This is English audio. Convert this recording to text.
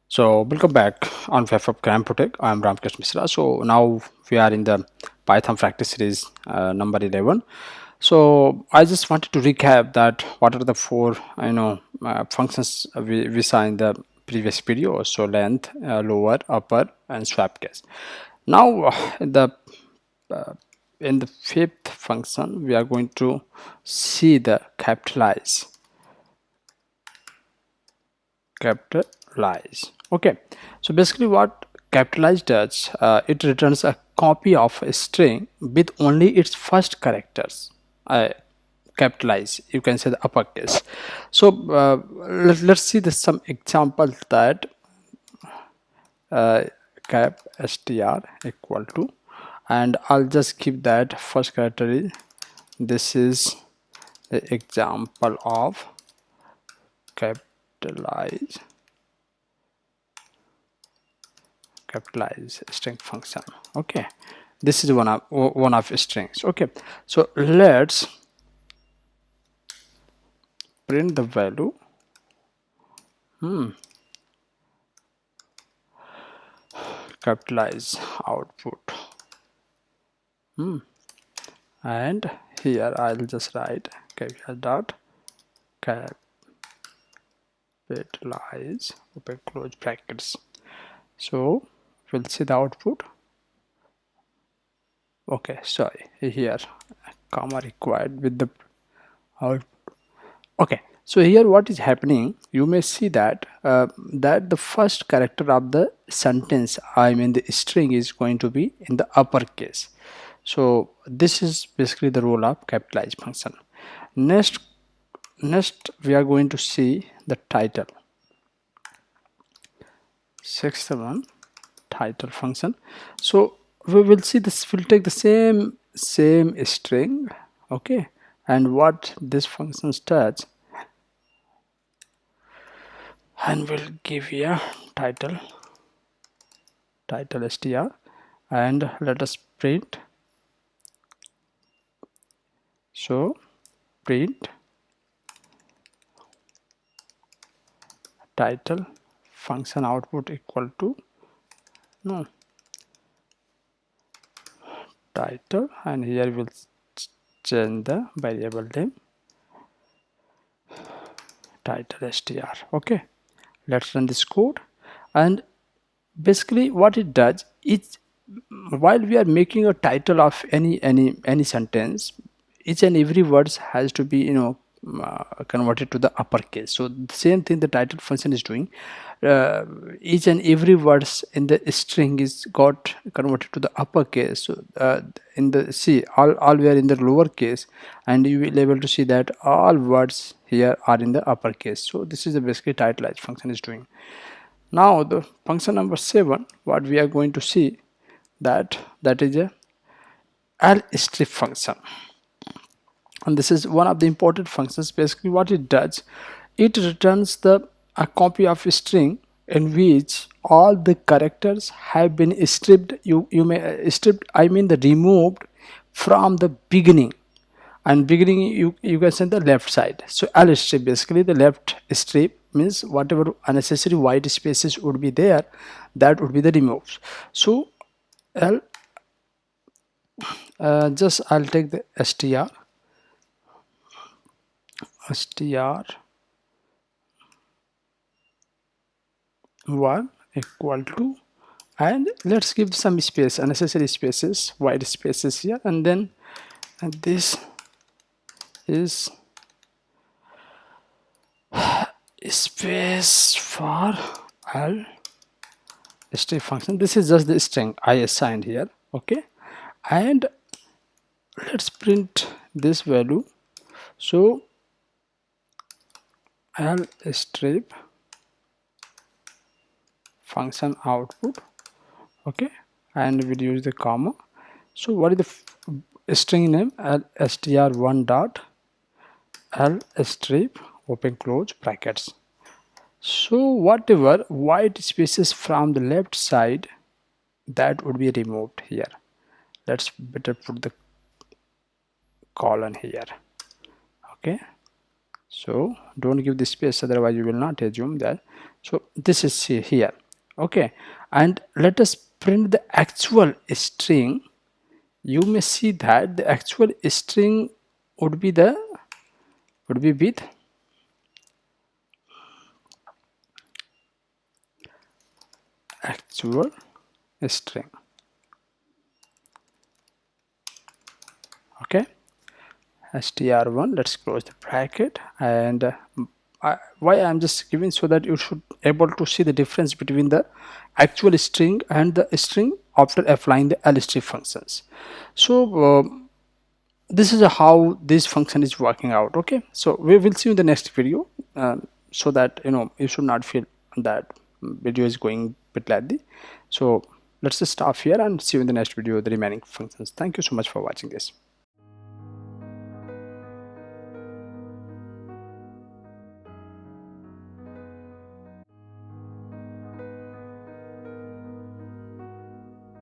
So welcome back on FFF Crime Protect. I am Ram Krishn Mishra. So now we are in the Python practice series number 11. So I just wanted to recap that what are the four functions we saw in the previous video. So length, lower, upper, and swap case. Now uh, in the fifth function we are going to see the capitalize. Okay, so basically what capitalize does, it returns a copy of a string with only its first characters. Capitalize, you can say the uppercase. So let's see some examples that cap str equal to, and I'll just keep that first character is, this is the example of capitalize string function. Okay, this is one of strings. Okay, so let's print the value capitalize output, and here I'll just write capital dot capitalize open close brackets. So we'll see the output. Okay, sorry, here comma required with the output. Okay, so here what is happening, you may see that that the first character of the sentence, I mean the string, is going to be in the uppercase. So this is basically the role of capitalize function. Next we are going to see the title. Sixth one, title function. So we will see this, will take the same string. Okay, and what this function does, and we'll give here title str, and let us print. So print title function output equal to no title, and here we'll change the variable name title str. Okay, let's run this code. And basically what it does is, while we are making a title of any sentence, each and every words has to be converted to the uppercase. So the same thing the title function is doing. Each and every words in the string is got converted to the uppercase. So in the see, all we are in the lowercase, and you will able to see that all words here are in the uppercase. So this is the basically titleize function is doing. Now the function number 7, what we are going to see, that is a lstrip function, and this is one of the important functions. Basically what it does, it returns a copy of a string in which all the characters have been stripped. You may stripped, I mean the removed from the beginning, and beginning you can send the left side. So lstrip, basically the left strip means whatever unnecessary white spaces would be there, that would be the removes. So L just I'll take the str one equal to, and let's give some space, unnecessary spaces, white spaces here, and then this is space for L string function. This is just the string I assigned here. Okay, and let's print this value. So L strip function output. Okay, and we'll use the comma. So what is the string name? str1 dot L strip open close brackets. So whatever white spaces from the left side, that would be removed here. Let's better put the colon here. Okay, So don't give the space, otherwise you will not assume that. So this is here. Okay, and let us print the actual string. You may see that the actual string would be with actual string. Okay, str1, let's close the bracket. And why I'm just giving, so that you should able to see the difference between the actual string and the string after applying the lstrip functions. So this is how this function is working out. Okay, so we will see you in the next video, so that you should not feel that video is going bit laggy. So let's just stop here and see you in the next video, the remaining functions. Thank you so much for watching this.